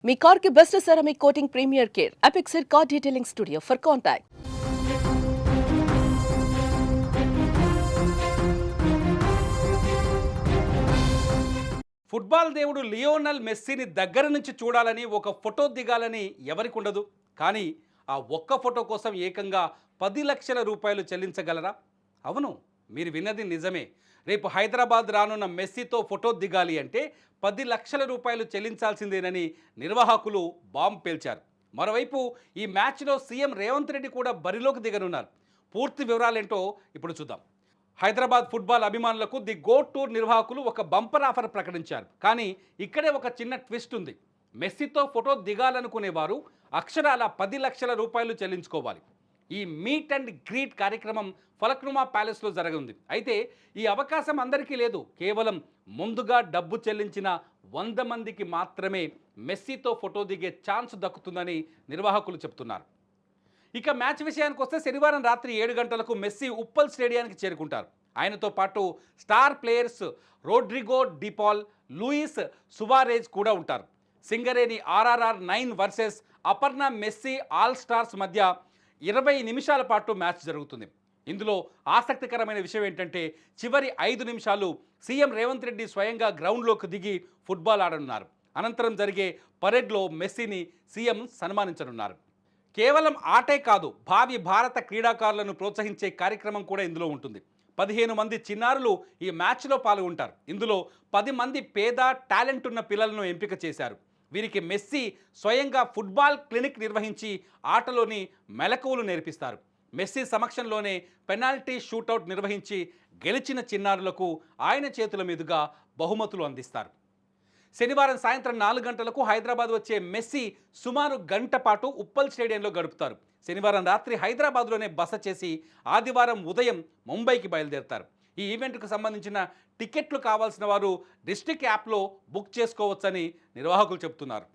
మీ car కి best ceramic coating premier care Apexer car detailing studio for contact. Football దేవుడు Lionel మెస్సీని దగ్గర నుంచి చూడాలని ఒక ఫోటో దిగాలని ఎవరికి ఉండదు. కానీ ఆ ఒక్క ఫోటో కోసం ఏకంగా 10 లక్షల రూపాయలు చెల్లించగలరా? అవును, మీరు విన్నది నిజమే. రేపు హైదరాబాద్ రానున్న మెస్సీతో ఫోటో దిగాలి అంటే 10 లక్షల రూపాయలు చెల్లించాల్సిందేనని నిర్వాహకులు బాంబు పేల్చారు. మరోవైపు ఈ మ్యాచ్లో సీఎం రేవంత్ రెడ్డి కూడా బరిలోకి దిగనున్నారు. పూర్తి వివరాలేంటో ఇప్పుడు చూద్దాం. హైదరాబాద్ ఫుట్బాల్ అభిమానులకు ది గోట్ టూర్ నిర్వాహకులు ఒక బంపర్ ఆఫర్ ప్రకటించారు. కానీ ఇక్కడే ఒక చిన్న ట్విస్ట్ ఉంది. మెస్సీతో ఫోటో దిగాలనుకునేవారు అక్షరాల 10 లక్షల రూపాయలు చెల్లించుకోవాలి. ఈ మీట్ అండ్ గ్రీట్ కార్యక్రమం ఫలక్నుమా ప్యాలెస్లో జరగనుంది. అయితే ఈ అవకాశం అందరికీ లేదు. కేవలం ముందుగా డబ్బు చెల్లించిన 100 మందికి మాత్రమే మెస్సీతో ఫోటో దిగే ఛాన్స్ దక్కుతుందని నిర్వాహకులు చెప్తున్నారు. ఇక మ్యాచ్ విషయానికి వస్తే శనివారం రాత్రి 7 గంటలకు మెస్సీ ఉప్పల్ స్టేడియానికి చేరుకుంటారు. ఆయనతో పాటు star players Rodrigo De Paul, Luis Suarez కూడా ఉంటారు. Singareni RRR 9 versus Aparna Messi all stars మధ్య 20 నిమిషాల పాటు మ్యాచ్ జరుగుతుంది. ఇందులో ఆసక్తికరమైన విషయం ఏంటంటే చివరి 5 నిమిషాలు సీఎం రేవంత్ రెడ్డి స్వయంగా గ్రౌండ్లోకి దిగి ఫుట్బాల్ ఆడనున్నారు. అనంతరం జరిగే పరేడ్లో మెస్సీని సీఎం సన్మానించనున్నారు. కేవలం ఆటే కాదు, భావి భారత క్రీడాకారులను ప్రోత్సహించే కార్యక్రమం కూడా ఇందులో ఉంటుంది. 15 మంది చిన్నారులు ఈ మ్యాచ్లో పాల్గొంటారు. ఇందులో 10 మంది పేద టాలెంట్ ఉన్న పిల్లలను ఎంపిక చేశారు. వీరికి మెస్సీ స్వయంగా ఫుట్బాల్ క్లినిక్ నిర్వహించి ఆటలోని మెలకువలు నేర్పిస్తారు. మెస్సీ సమక్షంలోనే పెనాల్టీ షూటౌట్ నిర్వహించి గెలిచిన చిన్నారులకు ఆయన చేతుల మీదుగా బహుమతులు అందిస్తారు. శనివారం సాయంత్రం 4 గంటలకు హైదరాబాద్ వచ్చే మెస్సీ సుమారు గంట పాటు ఉప్పల్ స్టేడియంలో గడుపుతారు. శనివారం రాత్రి హైదరాబాద్లోనే బస చేసి ఆదివారం ఉదయం ముంబైకి బయలుదేరుతారు. ఈ ఈవెంట్కు సంబంధించిన టికెట్లు కావాల్సిన వారు డిస్ట్రిక్ట్ యాప్లో బుక్ చేసుకోవచ్చని నిర్వాహకులు చెబుతున్నారు.